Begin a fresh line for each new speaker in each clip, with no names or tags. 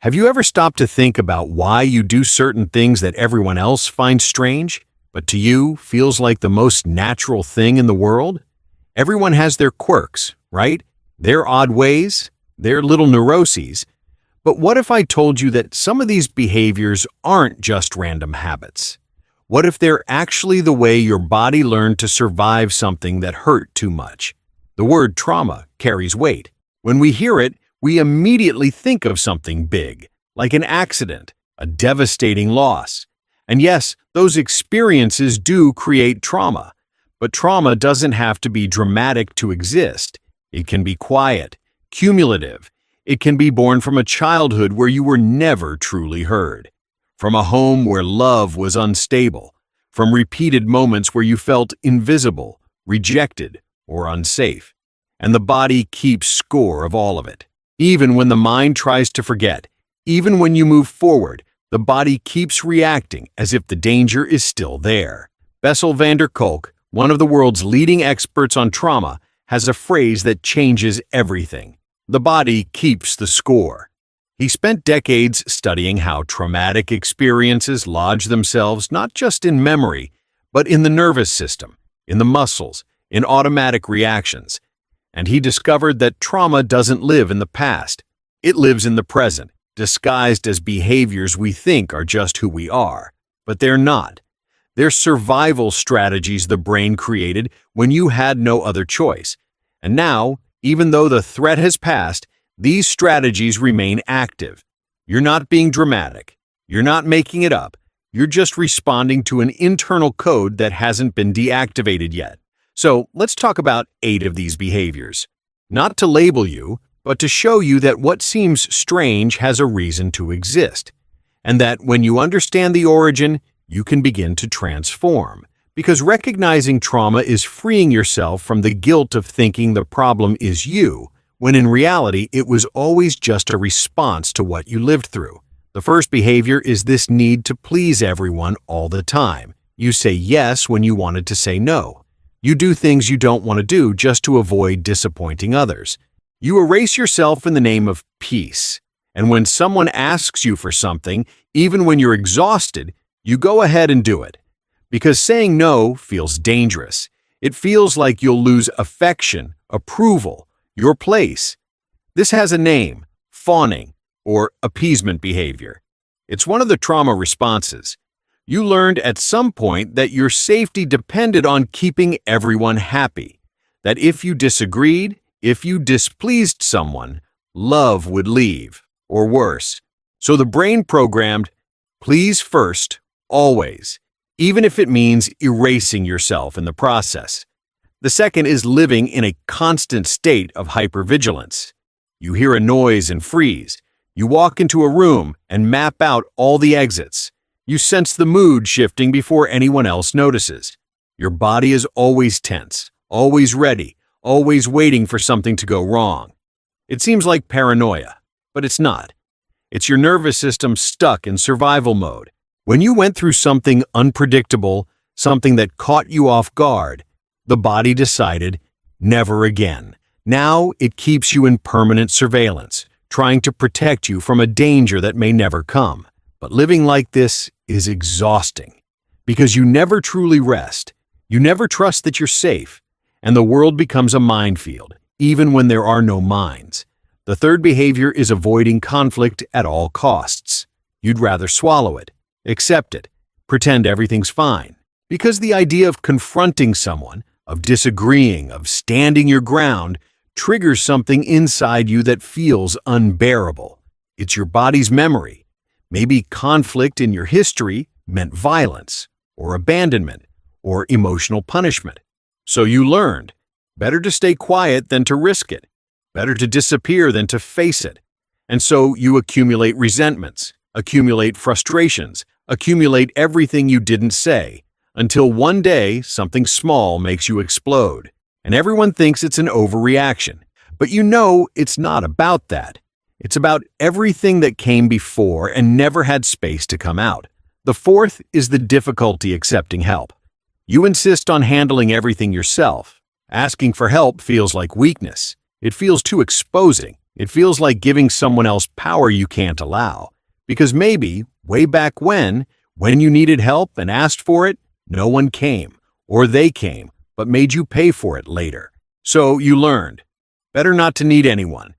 Have you ever stopped to think about why you do certain things that everyone else finds strange, but to you feels like the most natural thing in the world? Everyone has their quirks, right? Their odd ways, their little neuroses. But what if I told you that some of these behaviors aren't just random habits? What if they're actually the way your body learned to survive something that hurt too much? The word trauma carries weight. When we hear it, we immediately think of something big, like an accident, a devastating loss. And yes, those experiences do create trauma, but trauma doesn't have to be dramatic to exist. It can be quiet, cumulative. It can be born from a childhood where you were never truly heard, from a home where love was unstable, from repeated moments where you felt invisible, rejected, or unsafe. And the body keeps score of all of it. Even when the mind tries to forget, even when you move forward, the body keeps reacting as if the danger is still there. Bessel van der Kolk, one of the world's leading experts on trauma, has a phrase that changes everything. The body keeps the score. He spent decades studying how traumatic experiences lodge themselves not just in memory, but in the nervous system, in the muscles, in automatic reactions. And he discovered that trauma doesn't live in the past. It lives in the present, disguised as behaviors we think are just who we are. But they're not. They're survival strategies the brain created when you had no other choice. And now, even though the threat has passed, these strategies remain active. You're not being dramatic. You're not making it up. You're just responding to an internal code that hasn't been deactivated yet. So let's talk about 8 of these behaviors. Not to label you, but to show you that what seems strange has a reason to exist. And that when you understand the origin, you can begin to transform. Because recognizing trauma is freeing yourself from the guilt of thinking the problem is you, when in reality it was always just a response to what you lived through. The first behavior is this need to please everyone all the time. You say yes when you wanted to say no. You do things you don't want to do just to avoid disappointing others. You erase yourself in the name of peace. And when someone asks you for something, even when you're exhausted, you go ahead and do it. Because saying no feels dangerous. It feels like you'll lose affection, approval, your place. This has a name: fawning, or appeasement behavior. It's one of the trauma responses. You learned at some point that your safety depended on keeping everyone happy. That if you disagreed, if you displeased someone, love would leave, or worse. So the brain programmed, please first, always, even if it means erasing yourself in the process. The second is living in a constant state of hypervigilance. You hear a noise and freeze. You walk into a room and map out all the exits. You sense the mood shifting before anyone else notices. Your body is always tense, always ready, always waiting for something to go wrong. It seems like paranoia, but it's not. It's your nervous system stuck in survival mode. When you went through something unpredictable, something that caught you off guard, the body decided, never again. Now it keeps you in permanent surveillance, trying to protect you from a danger that may never come. But living like this is exhausting, because you never truly rest, you never trust that you're safe, and the world becomes a minefield, even when there are no mines. The third behavior is avoiding conflict at all costs. You'd rather swallow it, accept it, pretend everything's fine. Because the idea of confronting someone, of disagreeing, of standing your ground, triggers something inside you that feels unbearable. It's your body's memory. Maybe conflict in your history meant violence, or abandonment, or emotional punishment. So you learned, better to stay quiet than to risk it, better to disappear than to face it. And so you accumulate resentments, accumulate frustrations, accumulate everything you didn't say, until one day something small makes you explode. And everyone thinks it's an overreaction. But you know it's not about that. It's about everything that came before and never had space to come out. The fourth is the difficulty accepting help. You insist on handling everything yourself. Asking for help feels like weakness. It feels too exposing. It feels like giving someone else power you can't allow. Because maybe, way back when you needed help and asked for it, no one came, or they came, but made you pay for it later. So you learned. Better not to need anyone.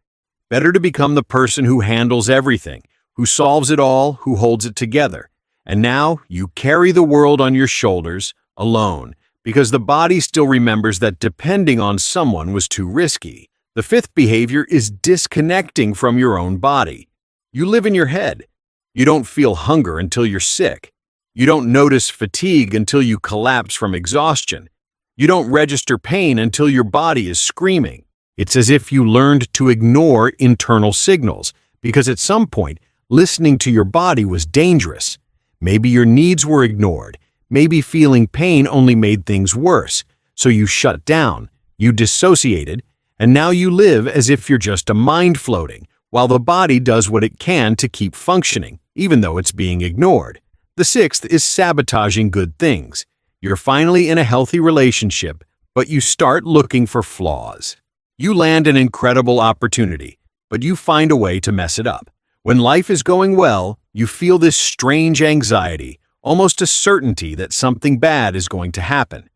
Better to become the person who handles everything, who solves it all, who holds it together. And now you carry the world on your shoulders, alone, because the body still remembers that depending on someone was too risky. The fifth behavior is disconnecting from your own body. You live in your head. You don't feel hunger until you're sick. You don't notice fatigue until you collapse from exhaustion. You don't register pain until your body is screaming. It's as if you learned to ignore internal signals, because at some point, listening to your body was dangerous. Maybe your needs were ignored. Maybe feeling pain only made things worse. So you shut down, you dissociated, and now you live as if you're just a mind floating, while the body does what it can to keep functioning, even though it's being ignored. The sixth is sabotaging good things. You're finally in a healthy relationship, but you start looking for flaws. You land an incredible opportunity, but you find a way to mess it up. When life is going well, you feel this strange anxiety, almost a certainty that something bad is going to happen.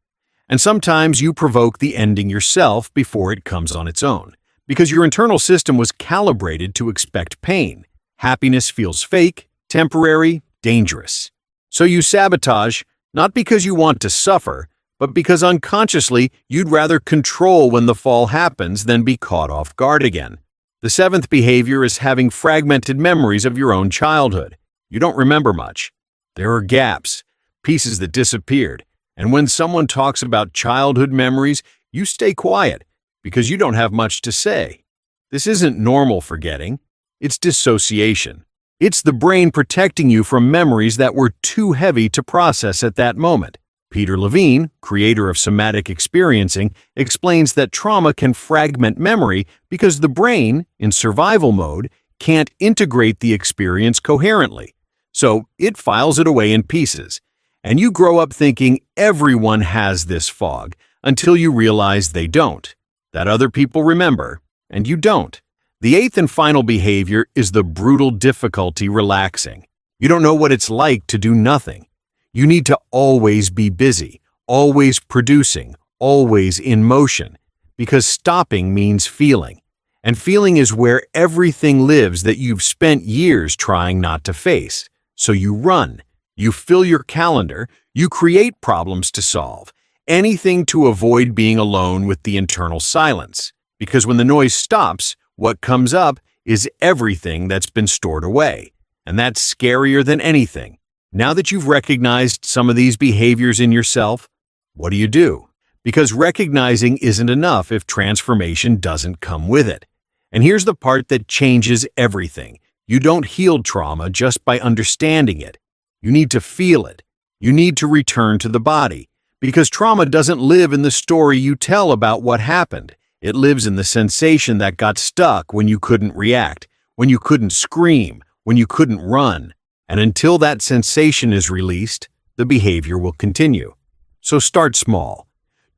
And sometimes you provoke the ending yourself before it comes on its own, because your internal system was calibrated to expect pain. Happiness feels fake, temporary, dangerous. So you sabotage, not because you want to suffer, but because unconsciously you'd rather control when the fall happens than be caught off guard again. The seventh behavior is having fragmented memories of your own childhood. You don't remember much. There are gaps, pieces that disappeared, and when someone talks about childhood memories, you stay quiet because you don't have much to say. This isn't normal forgetting. It's dissociation. It's the brain protecting you from memories that were too heavy to process at that moment. Peter Levine, creator of somatic experiencing, explains that trauma can fragment memory because the brain, in survival mode, can't integrate the experience coherently. So it files it away in pieces. And you grow up thinking everyone has this fog until you realize they don't, that other people remember, and you don't. The eighth and final behavior is the brutal difficulty relaxing. You don't know what it's like to do nothing. You need to always be busy, always producing, always in motion, because stopping means feeling. And feeling is where everything lives that you've spent years trying not to face. So you run, you fill your calendar, you create problems to solve, anything to avoid being alone with the internal silence. Because when the noise stops, what comes up is everything that's been stored away. And that's scarier than anything. Now that you've recognized some of these behaviors in yourself, what do? Because recognizing isn't enough if transformation doesn't come with it. And here's the part that changes everything. You don't heal trauma just by understanding it. You need to feel it. You need to return to the body. Because trauma doesn't live in the story you tell about what happened. It lives in the sensation that got stuck when you couldn't react, when you couldn't scream, when you couldn't run. And until that sensation is released, the behavior will continue. So start small.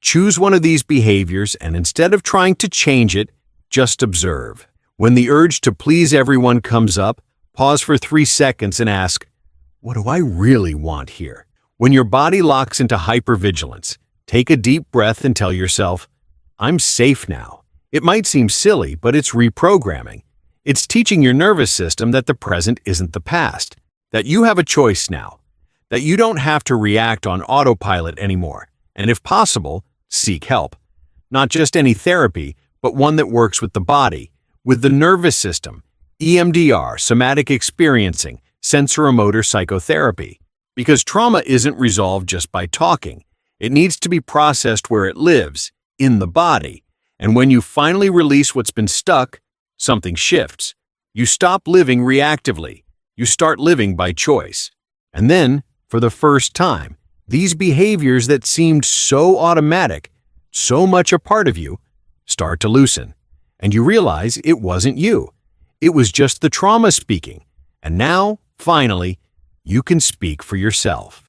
Choose one of these behaviors and instead of trying to change it, just observe. When the urge to please everyone comes up, pause for 3 seconds and ask, what do I really want here? When your body locks into hypervigilance, take a deep breath and tell yourself, I'm safe now. It might seem silly, but it's reprogramming. It's teaching your nervous system that the present isn't the past, that you have a choice now, that you don't have to react on autopilot anymore, and if possible, seek help. Not just any therapy, but one that works with the body, with the nervous system, EMDR, somatic experiencing, sensorimotor psychotherapy. Because trauma isn't resolved just by talking. It needs to be processed where it lives, in the body. And when you finally release what's been stuck, something shifts. You stop living reactively. You start living by choice. And then, for the first time, these behaviors that seemed so automatic, so much a part of you, start to loosen. And you realize it wasn't you. It was just the trauma speaking. And now, finally, you can speak for yourself.